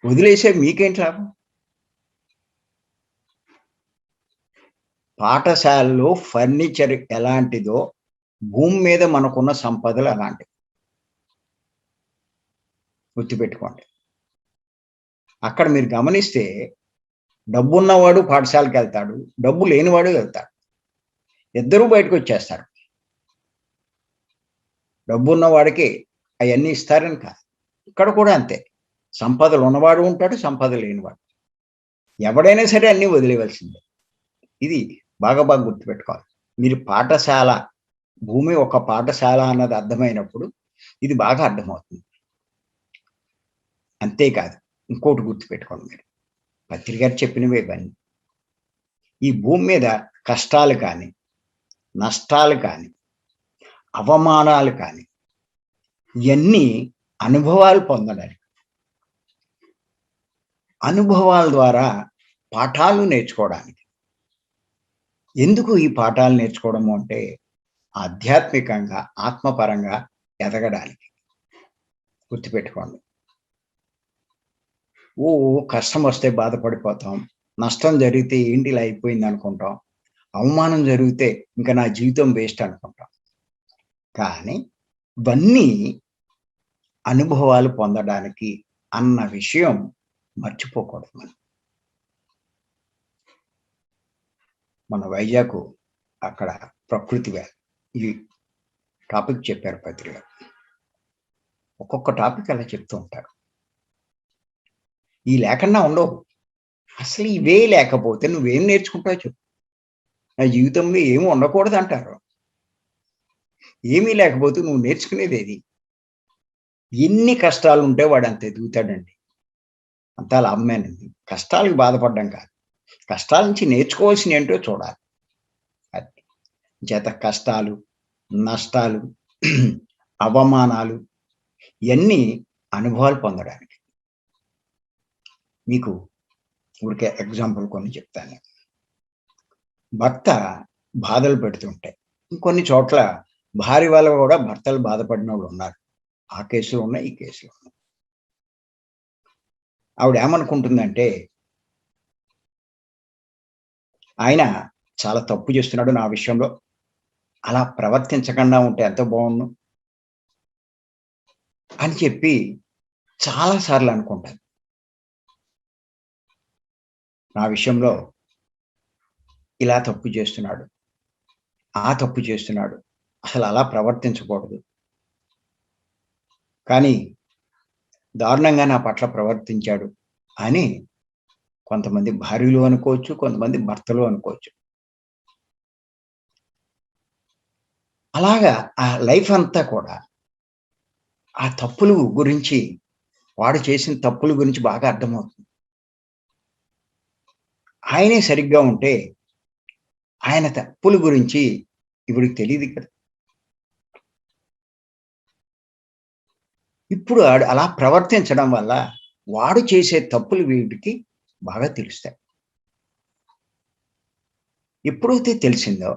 వదిలేసే మీకేంటి లాభం? పాఠశాలలో ఫర్నిచర్ ఎలాంటిదో భూమి మీద మనకున్న సంపదలు అలాంటివి. గుర్తుపెట్టుకోండి. అక్కడ మీరు గమనిస్తే డబ్బున్నవాడు పాఠశాలకెళ్తాడు. డబ్బు లేనివాడు వెళ్తాడు. ఇద్దరూ బయటకొచ్చేస్తారు. డబ్బున్న వాడికి అయన్నీ ఇస్తారని కాదు. ఇక్కడ కూడా అంతే. సంపదలు ఉన్నవాడు ఉంటాడు, సంపద లేనివాడు. ఎవడైనా సరే అన్నీ వదిలేయవలసిందే. ఇది బాగా గుర్తుపెట్టుకోవాలి. మీరు పాఠశాల, భూమి ఒక పాఠశాల అన్నది అర్థమైనప్పుడు ఇది బాగా అర్థమవుతుంది. అంతేకాదు ఇంకోటి గుర్తుపెట్టుకోండి మీరు. పత్రి గారు చెప్పినవే ఇవన్నీ. ఈ భూమి మీద కష్టాలు కానీ, నష్టాలు కానీ, అవమానాలు కానీ ఇయన్నీ అనుభవాలు పొందడానికి. అనుభవాల ద్వారా పాఠాలు నేర్చుకోవడానికి. ఎందుకు ఈ పాఠాలు నేర్చుకోవడము అంటే ఆధ్యాత్మికంగా, ఆత్మపరంగా ఎదగడానికి. గుర్తుపెట్టుకోండి. కష్టం వస్తే బాధపడిపోతాం. నష్టం జరిగితే ఏంటి ఇలా అయిపోయింది అనుకుంటాం. అవమానం జరిగితే ఇంక నా జీవితం వేస్ట్ అనుకుంటాం. కానీ ఇవన్నీ అనుభవాలు పొందడానికి అన్న విషయం మర్చిపోకూడదు మనం. మన వైజాగ్ అక్కడ ప్రకృతి ఈ టాపిక్ చెప్పారు పత్రి గారు. ఒక్కొక్క టాపిక్ అలా చెప్తూ ఉంటారు. ఈ లేకుండా ఉండవు. అసలు ఇవే లేకపోతే నువ్వేం నేర్చుకుంటావో చెప్పు. నా జీవితంలో ఏమి ఉండకూడదంటారు. ఏమీ లేకపోతే నువ్వు నేర్చుకునేదేది? ఎన్ని కష్టాలుంటే వాడంత ఎదుగుతాడండి. అంతా లాభమేనండి. కష్టాలకు బాధపడడం కాదు. కష్టాల నుంచి నేర్చుకోవాల్సినయేంటో చూడాలి. అది. చేత కష్టాలు, నష్టాలు, అవమానాలు ఇయన్నీ అనుభవాలు పొందడానికి. మీకు ఊరికే ఎగ్జాంపుల్ కొన్ని చెప్తాను. భర్త బాధలు పెడుతుంటాయి. ఇంకొన్ని చోట్ల భార్య వల్ల కూడా భర్తలు బాధపడినోళ్ళున్నారు. ఆ కేసులు ఉన్నాయి, ఈ కేసులు ఉన్నాయి. ఆవిడేమనుకుంటుందంటే, ఆయన చాలా తప్పు చేస్తున్నాడు నా విషయంలో. అలా ప్రవర్తించకుండా ఉంటే ఎంత బావుండును అని చెప్పి చాలా సార్లు అనుకుంటాను. నా విషయంలో ఇలా తప్పు చేస్తున్నాడు. ఆ తప్పు చేస్తున్నాడు. అసలు అలా ప్రవర్తించకూడదు. కానీ దారుణంగా నా పట్ల ప్రవర్తించాడు అని కొంతమంది భార్యలు అనుకోవచ్చు, కొంతమంది భర్తలు అనుకోవచ్చు. అలాగా ఆ లైఫ్ అంతా కూడా ఆ తప్పులు గురించి, వాడు చేసిన తప్పుల గురించి బాగా అర్థమవుతుంది. ఆయనే సరిగ్గా ఉంటే, ఆయన తప్పుల గురించి ఈవిడకి తెలీదు కదా! ఇప్పుడు ఆడు అలా ప్రవర్తించడం వల్ల, వాడు చేసే తప్పులు వీడికి బాగా తెలుస్తాయి. ఎప్పుడైతే తెలిసిందో,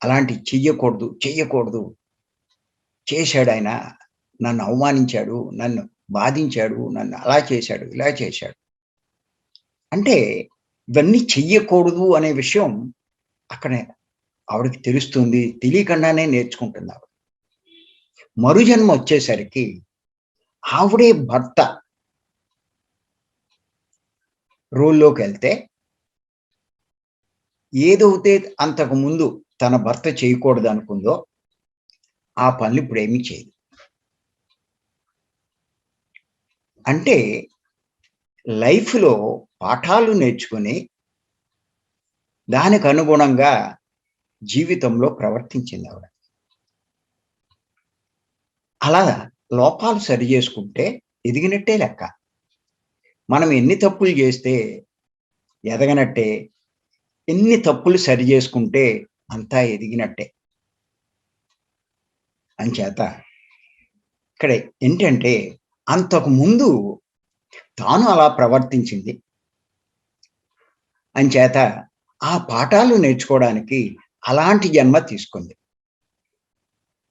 అలాంటివి చెయ్యకూడదు, చెయ్యకూడదు, చేశాడాయన, నన్ను అవమానించాడు, నన్ను బాధించాడు, నన్ను అలా చేశాడు, ఇలా చేశాడు. అంటే ఇవన్నీ చెయ్యకూడదు అనే విషయం అక్కడే ఆవిడకి తెలుస్తుంది. తెలియకుండానే నేర్చుకుంటుంది ఆవిడ. మరుజన్మ వచ్చేసరికి ఆవిడే భర్త రోల్‌లోకెళ్తే ఏదైతే అంతకుముందు తన భర్త చేయకూడదనుకుందో, ఆ పనులు ఇప్పుడేమీ చేయదు. అంటే లైఫ్‌లో పాఠాలు నేర్చుకొని, దానికనుగుణంగా జీవితంలో ప్రవర్తించిందావిడ. అలా లోపాలు సరిజేసుకుంటే ఎదిగినట్టే లెక్క. మనం ఎన్ని తప్పులు జేస్తే ఎదగనట్టే, ఎన్ని తప్పులు సరిజేసుకుంటే అంతా ఎదిగినట్టే. అంచేత ఇక్కడ ఏంటంటే, అంతకుముందు తాను అలా ప్రవర్తించింది. అంచేత ఆ పాఠాలు నేర్చుకోవడానికి అలాంటి జన్మ తీసుకుంది.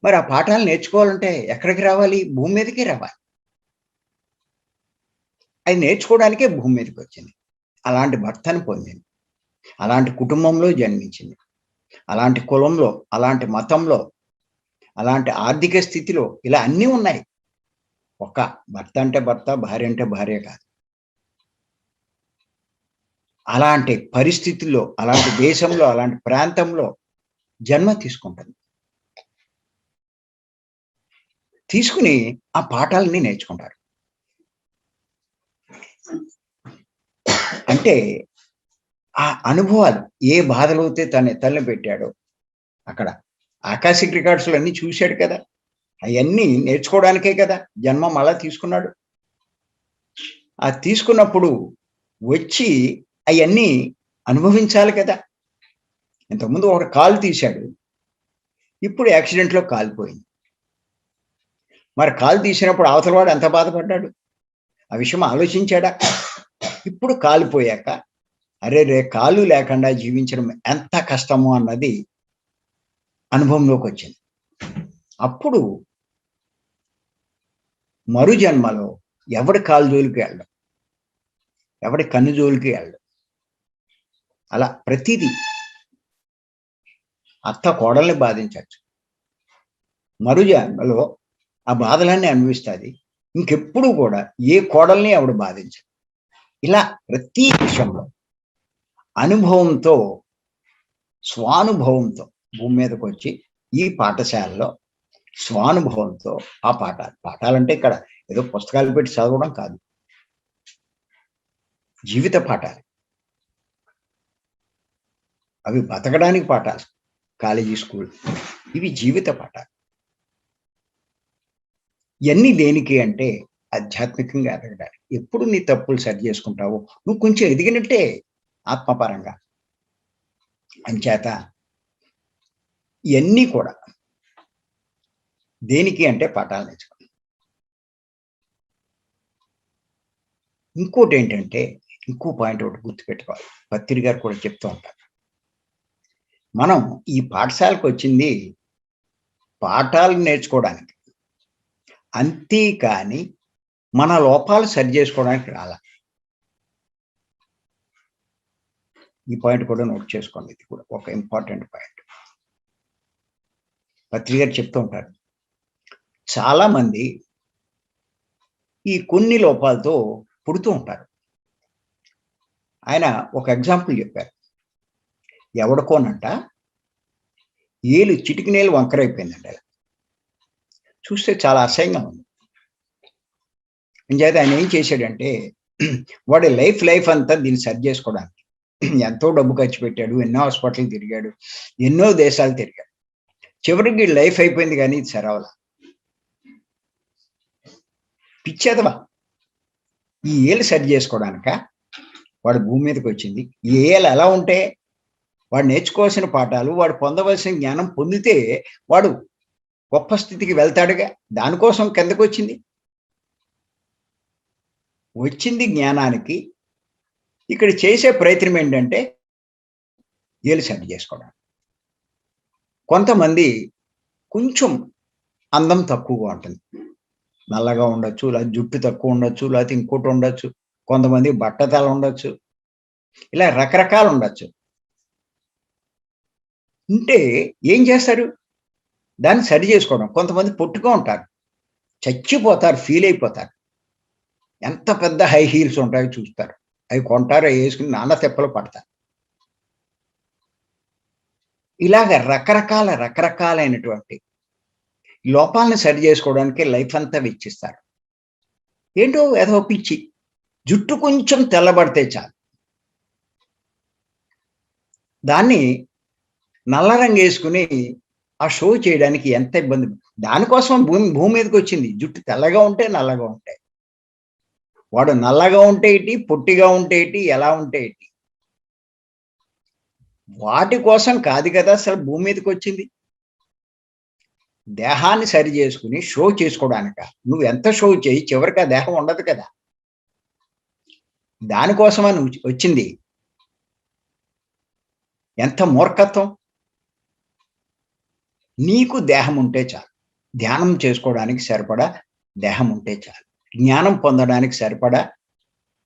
మరి ఆ పాఠాలు నేర్చుకోవాలంటే ఎక్కడికి రావాలి? భూమి మీదకే రావాలి. అది నేర్చుకోవడానికే భూమి మీదకొచ్చింది. అలాంటి భర్తను పొందింది. అలాంటి కుటుంబంలో జన్మించింది. అలాంటి కులంలో, అలాంటి మతంలో, అలాంటి ఆర్థిక స్థితిలో ఇలా అన్నీ ఉన్నాయి. ఒక భర్త అంటే భర్త, భార్య అంటే భార్య కాదు. అలాంటి పరిస్థితుల్లో, అలాంటి దేశంలో, అలాంటి ప్రాంతంలో జన్మ తీసుకుంటుంది. తీసుకొని ఆ పాఠాలన్నీ నేర్చుకుంటారు. అంటే ఆ అనుభవాలు ఏ బాధలైతే తల్లి పెట్టాడో అక్కడ ఆకాశిక్ రికార్డ్స్‌లో అన్నీ చూసాడు కదా! అయన్నీ నేర్చుకోవడానికే కదా జన్మ మళ్ళా తీసుకున్నాడు. ఆ తీసుకున్నప్పుడు వచ్చి అయన్నీ అనుభవించాలి కదా! ఇంతకుముందు ఒకడు కాలు తీశాడు. ఇప్పుడు యాక్సిడెంట్‌లో కాలిపోయింది. మరి కాలు తీసినప్పుడు అవతల వాడు ఎంత బాధపడ్డాడు? ఆ విషయం ఆలోచించాడా? ఇప్పుడు కాలిపోయాక అరెరే! కాలు లేకుండా జీవించడం ఎంత కష్టమో అన్నది అనుభవంలోకొచ్చింది. అప్పుడు మరు జన్మలో ఎవడి కాలు జోలికి వెళ్ళడు. ఎవడి కన్ను జోలికి వెళ్ళడు. అలా ప్రతిదీ అత్త కోడల్ని బాధించవచ్చు, మరుజన్మలో ఆ బాధలన్నీ అనుభవిస్తుంది. ఇంకెప్పుడు కూడా ఏ కోడల్ని ఆవిడ బాధించదు. ఇలా ప్రతి విషయంలో అనుభవంతో, స్వానుభవంతో భూమి మీదకి వచ్చి ఈ పాఠశాలలో స్వానుభవంతో ఆ పాఠాలంటే ఇక్కడ ఏదో పుస్తకాలు పెట్టి చదవడం కాదు, జీవిత పాఠాలు. అవి బతకడానికి పాఠాలు. కాలేజీ, స్కూల్ ఇవి జీవిత పాఠాలు. ఇవన్నీ దేనికి అంటే ఆధ్యాత్మికంగా ఎదగడానికి. ఎప్పుడు నీ తప్పులు సరి చేసుకుంటావో నువ్వు కొంచెం ఎదిగినట్టే ఆత్మపరంగా. అంచేత ఇవన్నీ కూడా దేనికి అంటే పాఠాలు నేర్చుకో. ఇంకోటి ఏంటంటే, ఇంకో పాయింట్ ఒకటి గుర్తుపెట్టుకోవాలి. పత్రి గారు కూడా చెప్తూ ఉంటారు, మనం ఈ పాఠశాలకు వచ్చింది పాఠాలు నేర్చుకోవడానికి, అంతేకాని మన లోపాలు సరి చేసుకోవడానికి రాలా. ఈ పాయింట్ కూడా నోట్ చేసుకోండి. ఇది కూడా ఒక ఇంపార్టెంట్ పాయింట్. పత్రి గారు చెప్తూ ఉంటారు, చాలా మంది ఈ కొన్ని లోపాలతో పుడుతూ ఉంటారు. ఆయన ఒక ఎగ్జాంపుల్ చెప్పారు. ఎవడుకోనంట ఏలు చిటికినేలు వంకరైపోయిందండి. అలా చూస్తే చాలా అసహ్యంగా ఉంది. అంచేత ఆయన ఏం చేశాడంటే, వాడి లైఫ్ అంతా దీన్ని సరి చేసుకోవడానికి ఎంతో డబ్బు ఖర్చు పెట్టాడు, ఎన్నో హాస్పిటల్ తిరిగాడు, ఎన్నో దేశాలు తిరిగాడు. చివరికి లైఫ్ అయిపోయింది, కానీ ఇది సరవల. పిచ్చేదవా, ఈ ఏళ్ళు సరి చేసుకోవడానిక వాడు భూమి మీదకి వచ్చింది. ఈ ఏళ్ళు ఎలా ఉంటే వాడు నేర్చుకోవాల్సిన పాఠాలు, వాడు పొందవలసిన జ్ఞానం పొందితే వాడు గొప్ప స్థితికి వెళ్తాడుగా. దానికోసం కిందకు వచ్చింది జ్ఞానానికి. ఇక్కడ చేసే ప్రయత్నం ఏంటంటే ఏళ్ళు సరి చేసుకోవడం. కొంతమంది కొంచెం అందం తక్కువగా ఉంటుంది, నల్లగా ఉండొచ్చు, లేదా జుట్టు తక్కువ ఉండొచ్చు, లేకపోతే ఇంకోటి ఉండొచ్చు, కొంతమంది బట్టతల ఉండొచ్చు, ఇలా రకరకాలు ఉండొచ్చు. ఉంటే ఏం చేస్తారు, దాన్ని సరి చేసుకోవడం. కొంతమంది పొట్టుగా ఉంటారు, చచ్చిపోతారు, ఫీల్ అయిపోతారు. ఎంత పెద్ద హై హీల్స్ ఉంటాయో చూస్తారు, అవి కొంటారు, అవి వేసుకుని నాన్న తెప్పలు పడతారు. ఇలాగ రకరకాలైనటువంటి లోపాలను సరి చేసుకోవడానికి లైఫ్ అంతా వెచ్చిస్తారు. ఏంటో ఏదో పిచ్చి, జుట్టు కొంచెం తెల్లబడితే చాలు, దాన్ని నల్ల రంగు వేసుకుని ఆ షో చేయడానికి ఎంత ఇబ్బంది. దానికోసం భూమి మీదకి వచ్చింది. జుట్టు తెల్లగా ఉంటే, నల్లగా ఉంటాయి. వాడు నల్లగా ఉంటే ఏంటి, పొట్టిగా ఉంటే ఏంటి, ఎలా ఉంటే ఏంటి, వాటి కోసం కాదు కదా అసలు భూమి మీదకి వచ్చింది. దేహాన్ని సరి చేసుకుని షో చేసుకోవడానిక. నువ్వు ఎంత షో చేయి, చివరికి ఆ దేహం ఉండదు కదా. దానికోసమని వచ్చింది. ఎంత మూర్ఖత్వం. నీకు దేహం ఉంటే చాలు, ధ్యానం చేసుకోవడానికి సరిపడా దేహం ఉంటే చాలు, జ్ఞానం పొందడానికి సరిపడా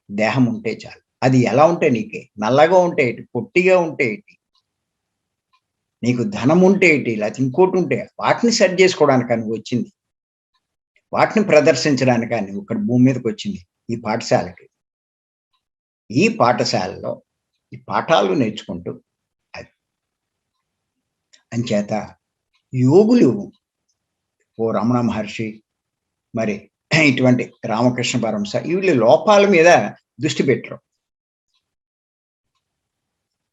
దేహం ఉంటే చాలు. అది ఎలా ఉంటే నీకే, నల్లగా ఉంటే ఏంటి, పొట్టిగా ఉంటే ఏంటి, నీకు ధనం ఉంటే ఏంటి, లేకపోతే ఇంకోటి ఉంటే, వాటిని సరి చేసుకోవడానిక నువ్వు వచ్చింది, వాటిని ప్రదర్శించడానిక నువ్వు ఇక్కడ భూమి మీదకి వచ్చింది, ఈ పాఠశాలకి. ఈ పాఠశాలలో ఈ పాఠాలు నేర్చుకుంటూ అది. అంచేత యోగులు, ఓ రమణ మహర్షి, మరి ఇటువంటి రామకృష్ణ పరమహంస, వీళ్ళు లోపాల మీద దృష్టి పెట్టరు.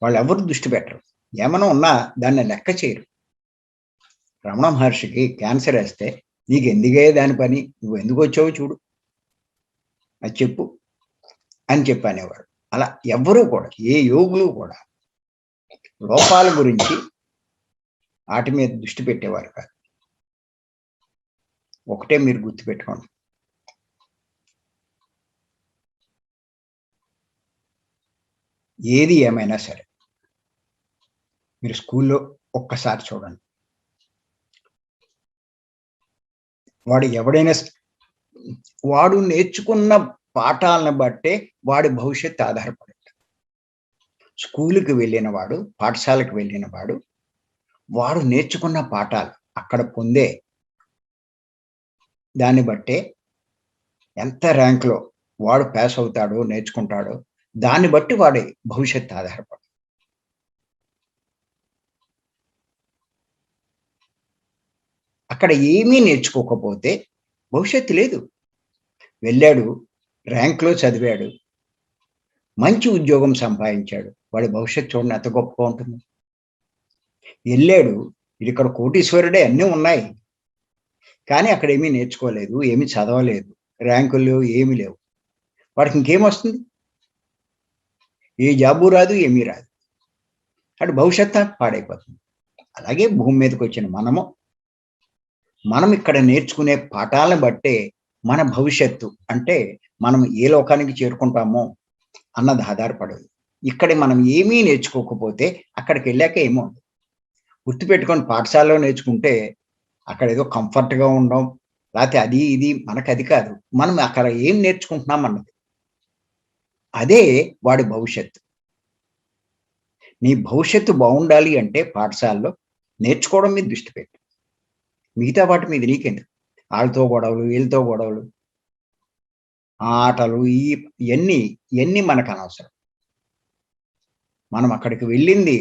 వాళ్ళు ఎవరు దృష్టి పెట్టరు, ఏమైనా ఉన్నా దాన్ని లెక్క చేయరు. రమణ మహర్షికి క్యాన్సర్ వేస్తే, నీకు ఎందుకే దాని పని, నువ్వు ఎందుకు వచ్చావో చూడు, అది చెప్పు అని చెప్పనేవాడు. అలా ఎవ్వరూ కూడా, ఏ యోగులు కూడా లోపాల గురించి వాటి మీద దృష్టి పెట్టేవారు కాదు. ఒకటే మీరు గుర్తుపెట్టుకోండి, ఏది ఏమైనా సరే మీరు స్కూల్లో ఒక్కసారి చూడండి, వాడు ఎవడైనా వాడు నేర్చుకున్న పాఠాలను బట్టే వాడి భవిష్యత్తు ఆధారపడి. స్కూలుకి వెళ్ళినవాడు, పాఠశాలకు వెళ్ళినవాడు, వాడు నేర్చుకున్న పాఠాలు, అక్కడ పొందే దాన్ని బట్టే ఎంత ర్యాంక్‌లో వాడు పాస్ అవుతాడో, నేర్చుకుంటాడో, దాన్ని బట్టి వాడి భవిష్యత్తు ఆధారపడుతుంది. అక్కడ ఏమీ నేర్చుకోకపోతే భవిష్యత్తు లేదు. వెళ్ళాడు, ర్యాంక్‌లో చదివాడు, మంచి ఉద్యోగం సంపాదించాడు. వాడి భవిష్యత్తు చూడండి ఎంత గొప్పగా ఉంటుంది. ఎళ్ళాడు, ఈడిక్కడ కోటీశ్వరుడే అన్నీ ఉన్నాయి. కానీ అక్కడేమీ నేర్చుకోలేదు, ఏమీ చదవలేదు, ర్యాంకులు లేవు, ఏమీ లేవు. వాడికి ఇంకేమొస్తుంది? ఏ జాబు రాదు, ఏమీ రాదు. ఆడి భవిష్యత్తు పాడైపోతుంది. అలాగే భూమి మీదకొచ్చిన మనం ఇక్కడ నేర్చుకునే పాఠాలను బట్టే మన భవిష్యత్తు అంటే మనం ఏ లోకానికి చేరుకుంటామో అన్నది ఆధారపడదు. ఇక్కడ మనం ఏమీ నేర్చుకోకపోతే అక్కడికెళ్ళాక ఏమో గుర్తుపెట్టుకొని పాఠశాలలో నేర్చుకుంటే అక్కడేదో కంఫర్ట్‌గా ఉండడం, లేతే అది ఇది మనకది కాదు. మనం అక్కడ ఏం నేర్చుకుంటున్నాం అన్నది. అదే వాడి భవిష్యత్తు. నీ భవిష్యత్తు బావుండాలి అంటే పాఠశాలలో నేర్చుకోవడం మీద దృష్టి పెట్టు. మిగతా వాటి మీద నీకెందుకు? ఆళ్ళతో గొడవలు, ఈళ్ళతో గొడవలు, ఆ ఆటలు ఇయన్నీ మనకనవసరం. మనం అక్కడికి వెళ్ళింది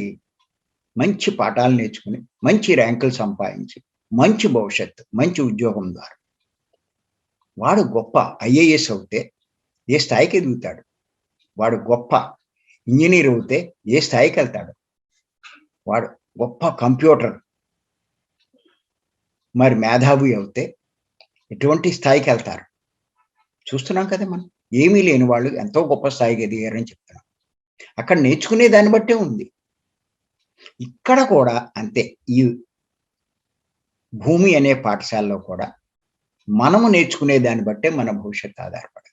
మంచి పాఠాలు నేర్చుకుని, మంచి ర్యాంకులు సంపాదించి, మంచి భవిష్యత్తు, మంచి ఉద్యోగం ద్వారా. వాడు గొప్ప ఐఏఎస్ అవుతే ఏ స్థాయికి ఎదుగుతాడు? వాడు గొప్ప ఇంజినీర్ అవుతే ఏ స్థాయికెళ్తాడు? వాడు గొప్ప కంప్యూటర్ మరి మేధావి అవుతే ఎటువంటి స్థాయికెళ్తారు? చూస్తున్నాం కదా మనం. ఏమీ లేని వాళ్ళు ఎంతో గొప్ప స్థాయికి ఎదిగారని చెప్తున్నాం. అక్కడ నేర్చుకునే దాన్ని బట్టే ఉంది. ఇక్కడ కూడా అంతే. ఈ భూమి అనే పాఠశాలలో కూడా మనము నేర్చుకునే దాన్ని బట్టే మన భవిష్యత్తు ఆధారపడదు.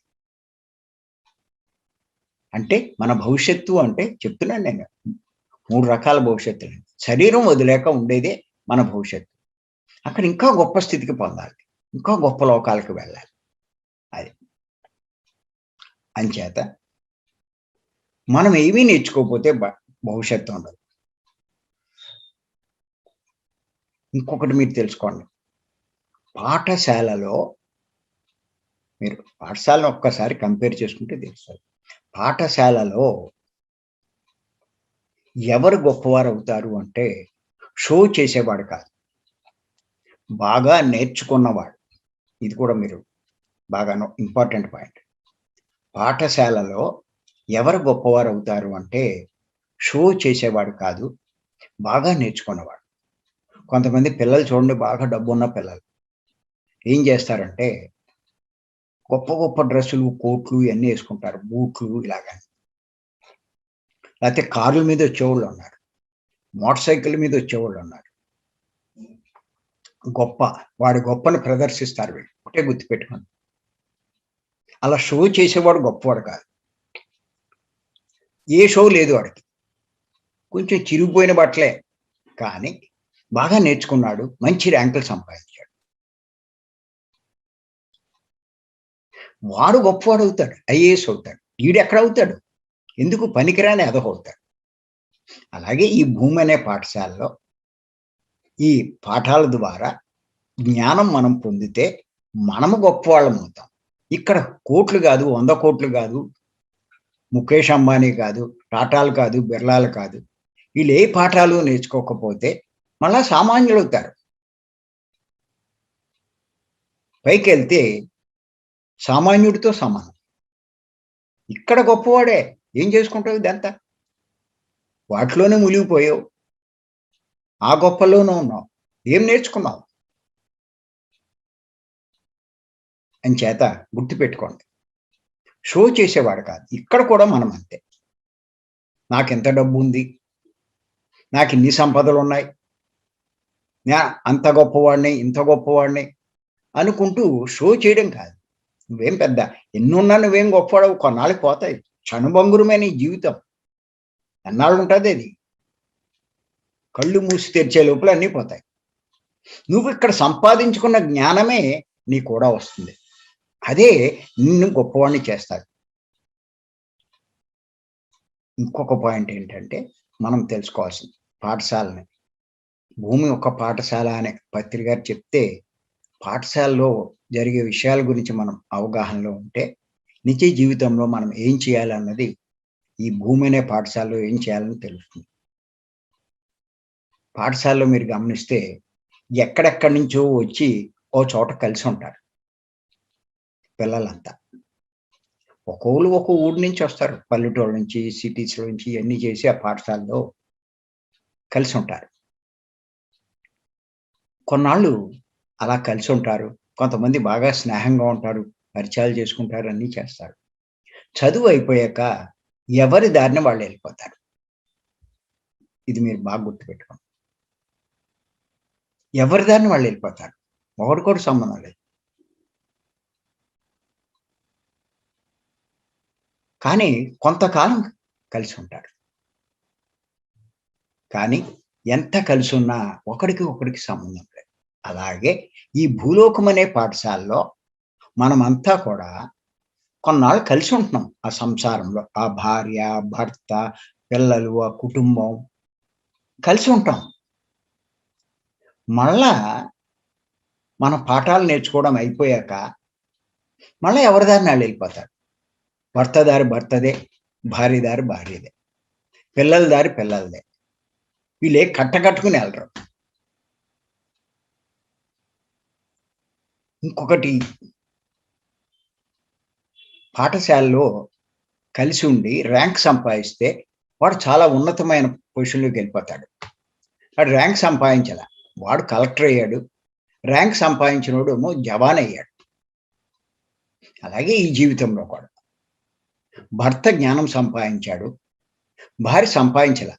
అంటే మన భవిష్యత్తు అంటే చెప్తున్నాను నేను. 3 రకాల భవిష్యత్తులు. శరీరం వదిలాక ఉండేదే మన భవిష్యత్తు. అక్కడ ఇంకా గొప్ప స్థితికి పొందాలి. ఇంకా గొప్ప లోకాలకు వెళ్ళాలి. అది. అంచేత మనం ఏమీ నేర్చుకోకపోతే భవిష్యత్తు ఉండదు. ఇంకొకటి మీరు తెలుసుకోండి. పాఠశాలలో మీరు పాఠశాలను ఒక్కసారి కంపేర్ చేసుకుంటే తెలుస్తది. పాఠశాలలో ఎవరు గొప్పవారవుతారు అంటే షో చేసేవాడు కాదు. బాగా నేర్చుకున్నవాడు. ఇది కూడా మీరు బాగా ఇంపార్టెంట్ పాయింట్. పాఠశాలలో ఎవరు గొప్పవారవుతారు అంటే షో చేసేవాడు కాదు. బాగా నేర్చుకున్నవాడు. కొంతమంది పిల్లలు చూడండి బాగా డబ్బున్న పిల్లలు. ఏం చేస్తారంటే గొప్ప గొప్ప డ్రెస్సులు, కోట్లు ఇయన్నీ యేసుకుంటారు. బూట్లు ఇలాగని. లేతే కార్ల మీద వచ్చేవాళ్ళున్నారు. మోటార్ సైకిల్ మీద వచ్చేవాళ్ళున్నారు. వాడి గొప్పని ప్రదర్శిస్తారు వీళ్ళు. ఒకటే గుర్తుపెట్టుకోండి. అలా షో చేసేవాడు గొప్పవాడు కాదు. ఏ షో లేదు వాడికి. కొంచెం చిరిగిపోయిన బట్టలే. కానీ బాగా నేర్చుకున్నాడు. మంచి ర్యాంకులు సంపాదించాడు. వాడు గొప్పవాడవుతాడు. ఐఏఎస్ అవుతాడు. ఈడెక్కడవుతాడు? ఎందుకు పనికిరాని ఎదవవుతాడు. అలాగే ఈ భూమి అనే పాఠశాలలో ఈ పాఠాల ద్వారా జ్ఞానం మనం పొందితే మనము గొప్పవాళ్ళమవుతాం. ఇక్కడ కోట్లు గాదు, 100 కోట్లు గాదు, ముఖేష్ అంబానీ కాదు, టాటాలు కాదు, బిర్లాలు కాదు. వీళ్ళు ఏ పాఠాలు నేర్చుకోకపోతే మళ్ళా సామాన్యులవుతారు. పైకెళ్తే సామాన్యుడితో సమానం. ఇక్కడ గొప్పవాడే. ఏం చేసుకుంటావు ఇదంతా? వాటిలోనే మునిగిపోయావు. ఆ గొప్పలోనే ఉన్నావు. ఏం నేర్చుకున్నావు? అంచేత గుర్తుపెట్టుకోండి. షో చేసేవాడు కాదు. ఇక్కడ కూడా మనం అంతే. నాకెంత డబ్బుంది, నాకిన్ని సంపదలున్నాయి, అంత గొప్పవాడిని, ఇంత గొప్పవాడిని అనుకుంటూ షో చేయడం కాదు. నువ్వేం పెద్ద ఎన్నున్నా నువ్వేం గొప్పవాడవు. కొన్నాళ్ళకి పోతాయి. క్షణభంగురమే నీ జీవితం. ఎన్నాళ్ళుంటదది? కళ్ళు మూసి తెరిచే లోపల అన్నీ పోతాయి. నువ్వు ఇక్కడ సంపాదించుకున్న జ్ఞానమే నీకు కూడా వస్తుంది. అదే నిన్ను గొప్పవాడిని చేస్తాది. ఇంకొక పాయింట్ ఏంటంటే, మనం తెలుసుకోవాల్సింది పాఠశాలని. భూమి ఒక పాఠశాల అనే పత్రి గారు చెప్తే, పాఠశాలలో జరిగే విషయాల గురించి మనం అవగాహనలో ఉంటే, నిత్య జీవితంలో మనం ఏం చేయాలన్నది ఈ భూమి అనే పాఠశాలలో ఏం చేయాలని తెలుస్తుంది. పాఠశాలలో మీరు గమనిస్తే ఎక్కడెక్కడి నుంచో వచ్చి ఓ చోట కలిసుంటారు పిల్లలంతా. ఒక్కోళ్ళు ఒక్కో ఊరు నుంచి వస్తారు. పల్లెటూరు నుంచి, సిటీస్‌లో నుంచి ఇయన్నీ చేసి ఆ పాఠశాలలో కలిసుంటారు. కొన్నాళ్ళు అలా కలిసుంటారు. కొంతమంది బాగా స్నేహంగా ఉంటారు. పరిచయాలు చేసుకుంటారు. అన్నీ చేస్తారు. చదువు అయిపోయాక ఎవరి దారిన వాళ్ళెళ్ళిపోతారు. ఇది మీరు బాగా గుర్తుపెట్టుకోండి. ఎవరి దారిన వాళ్ళెళ్ళిపోతారు. ఒకడికొకడు సంబంధం లేదు. కానీ కొంతకాలం కలిసుంటారు. కానీ ఎంత కలిసున్నా ఒకడికి ఒకడికి సంబంధం లేదు. అలాగే ఈ భూలోకం అనే పాఠశాలలో మనమంతా కూడా కొన్నాళ్ళు కలిసి ఉంటున్నాం. ఆ సంసారంలో. ఆ భార్య, భర్త, పిల్లలు, ఆ కుటుంబం కలిసి ఉంటాం. మళ్ళా మన పాఠాలు నేర్చుకోవడం అయిపోయాక మళ్ళా ఎవరి దారిన ఆళ్ళెళ్ళిపోతారు. భర్త దారి భర్తదే, భార్య దారి భార్యదే, పిల్లల దారి పిల్లలదే. వీళ్ళే కట్టకట్టుకుని ఎళ్ళరు. ఇంకొకటి పాఠశాలలో కలిసి ఉండి ర్యాంక్ సంపాదిస్తే వాడు చాలా ఉన్నతమైన పొజిషన్‌లోకెళ్ళిపోతాడు. వాడు ర్యాంక్ సంపాదించలా. వాడు కలెక్టర్ అయ్యాడు. ర్యాంక్ సంపాదించినోడేమో జవాన్ అయ్యాడు. అలాగే ఈ జీవితంలో కూడా. భర్త జ్ఞానం సంపాదించాడు. భార్య సంపాదించలా.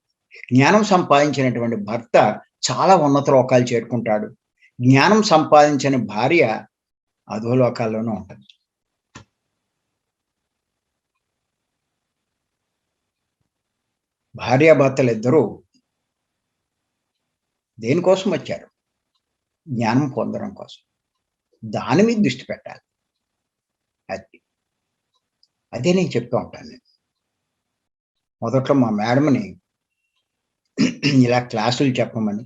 జ్ఞానం సంపాదించినటువంటి భర్త చాలా ఉన్నత లోకాలు చేరుకుంటాడు. జ్ఞానం సంపాదించని భార్య అధోలోకాల్లోనే ఉంటది. భార్యాభర్తలిద్దరూ దేనికోసం వచ్చారు? జ్ఞానం పొందడం కోసం. దాని మీద దృష్టి పెట్టాలి. అది. అదే నేను చెప్తూ ఉంటాను నేను. మొదట్లో మా మేడమ్‌ని ఇలా క్లాసులు చెప్పమని,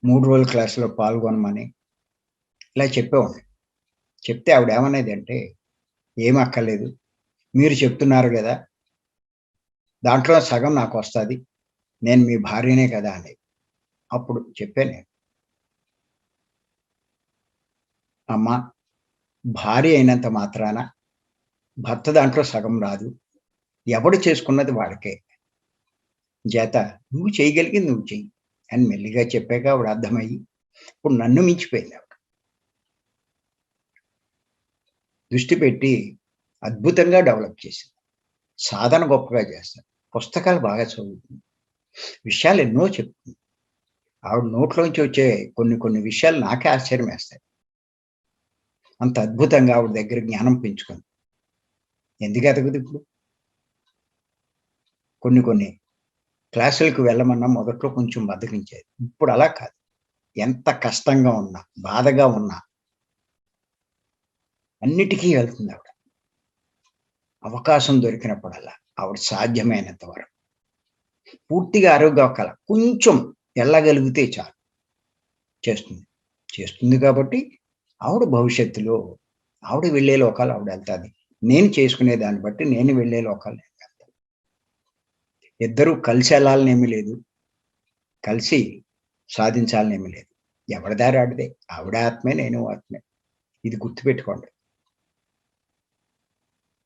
3 రోజుల క్లాస్‌లో పాల్గొనమని ఇలా చెప్పేవాడిని. చెప్తే ఆవిడేమనేదంటే, "ఏమి అక్కర్లేదు. మీరు చెప్తున్నారు గదా! దాంట్లో సగం నాకొస్తది. నేను మీ భార్యనే కదా!" అనేది. అప్పుడు చెప్పాను నేను. "అమ్మా, భార్య అయినంత మాత్రాన భర్త దాంట్లో సగం రాదు. ఎవడు చేసుకున్నది వాడికే. చేత నువ్వు చేయగలిగింది నువ్వు చెయ్యి" అని మెల్లిగా చెప్పాక ఆవిడ అర్థమయ్యి, ఇప్పుడు నన్ను మించిపోయింది ఆవిడ. దృష్టి పెట్టి అద్భుతంగా డెవలప్ చేసింది. సాధన గొప్పగా చేస్తారు. పుస్తకాలు బాగా చదువుతుంది. విషయాలు ఎన్నో చెప్తుంది. ఆవిడ నోట్లోంచి వచ్చే కొన్ని కొన్ని విషయాలు నాకే ఆశ్చర్యమేస్తాయి. అంత అద్భుతంగా ఆవిడ దగ్గర జ్ఞానం పెంచుకుంది. ఎందుకు ఎదగదిప్పుడు? కొన్ని కొన్ని క్లాసులకు వెళ్ళమన్నా మొదట్లో కొంచెం బద్ధకించేది. ఇప్పుడు అలా కాదు. ఎంత కష్టంగా ఉన్నా, బాధగా ఉన్నా అన్నిటికీ వెళ్తుందావిడ. అవకాశం దొరికినప్పుడల్లా ఆవిడ సాధ్యమైనంత వరకు. పూర్తిగా ఆరోగ్యకల కొంచెం ఎళ్ళగలిగితే చాలు చేస్తుంది. చేస్తుంది కాబట్టి ఆవిడ భవిష్యత్తులో ఆవిడ వెళ్ళే లోకాలు ఆవిడెళ్తాది. నేను చేసుకునే దాన్ని బట్టి నేను వెళ్ళే లోకాలు నేను వెళ్తాను. ఇద్దరూ కలిసెళ్ళాలనేమి లేదు. కలిసి సాధించాలనేమి లేదు. ఎవరి దారి ఆడిదే. ఆవిడ ఆత్మే, నేను ఆత్మే. ఇది గుర్తుపెట్టుకోండి.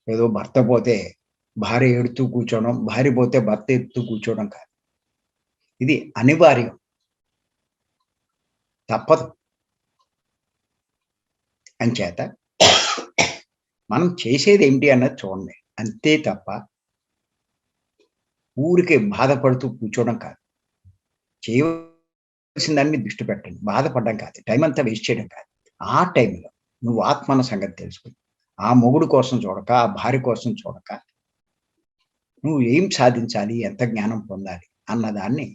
ఏదో భర్త పోతే భార్య ఏడుస్తూ కూర్చోవడం, భార్య పోతే భర్త ఏడుస్తూ కూర్చోవడం కాదు. ఇది అనివార్యం. తప్పదు. అంచేత మనం చేసేదేంటి అన్నది చూడండి. అంతే తప్ప ఊరికే బాధపడుతూ కూర్చోవడం కాదు. చేయవలసిన దాని మీద దృష్టి పెట్టండి. బాధపడడం కాదు. టైం అంతా వేస్ట్ చేయడం కాదు. ఆ టైంలో నువ్వు ఆత్మ అన్న సంగతి తెలుసుకో. ఆ మొగుడు కోసం చూడక, ఆ భార్య కోసం చూడక, నువ్వు ఏం సాధించాలి? ఎంత జ్ఞానం పొందాలి? అన్నదాన్ని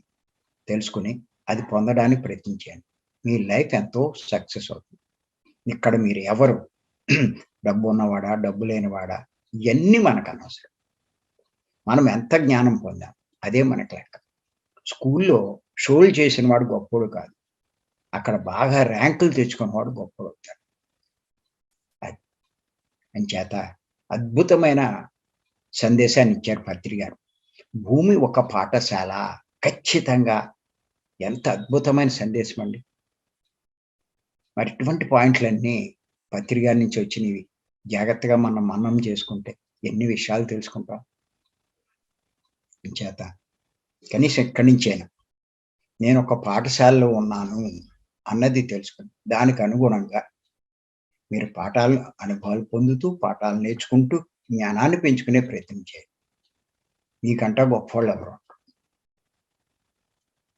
తెలుసుకొని, అది పొందడానికి ప్రయత్నం చేయండి. మీ లైఫ్ ఎంతో సక్సెస్ అవుతుంది. ఇక్కడ మీరు ఎవరు? డబ్బున్నవాడా? డబ్బు లేనివాడా? ఇయన్నీ మనకనవసరం. మనం ఎంత జ్ఞానం పొందాం. అదే మనకి లెక్క. స్కూల్లో షోలు చేసిన వాడు గొప్పోడు కాదు. అక్కడ బాగా ర్యాంకులు తెచ్చుకున్నవాడు గొప్పోడవుతాడు. అది. అంచేత అద్భుతమైన సందేశాన్ని ఇచ్చారు పత్రి గారు. భూమి ఒక పాఠశాల. ఖచ్చితంగా ఎంత అద్భుతమైన సందేశం అండి. మరి ఇటువంటి పాయింట్లన్నీ పత్రి గారి నుంచి వచ్చినవి. జాగ్రత్తగా మనం మననం చేసుకుంటే ఎన్ని విషయాలు తెలుసుకుంటాం. అంచేత కనీసం ఇక్కడి నుంచైనా నేనొక పాఠశాలలో ఉన్నాను అన్నది తెలుసుకొని, దానికి అనుగుణంగా మీరు పాఠాలు అనుభవాలు పొందుతూ, పాఠాలు నేర్చుకుంటూ, జ్ఞానాన్ని పెంచుకునే ప్రయత్నం చేయండి. మీకంటా గొప్పోళ్ళెవరు.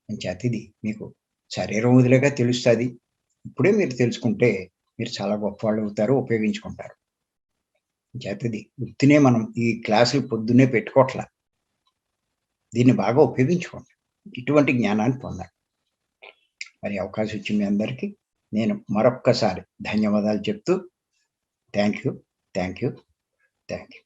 అంచేత ఇది మీకు శరీరం వదిలేగా తెలుస్తది. ఇప్పుడే మీరు తెలుసుకుంటే మీరు చాలా గొప్పవాళ్ళవుతారు, ఉపయోగించుకుంటారు. అంచేత ఇది ఉత్తినే మనం ఈ క్లాసులు పొద్దున్నే పెట్టుకోవట్లా. దీన్ని బాగా ఉపయోగించుకోండి. ఇటువంటి జ్ఞానాన్ని పొందండి. మరి అవకాశం ఇచ్చిన మీ అందరికీ నేను మరొక్కసారి ధన్యవాదాలు చెప్తూ thank you. Thank you. Thank you.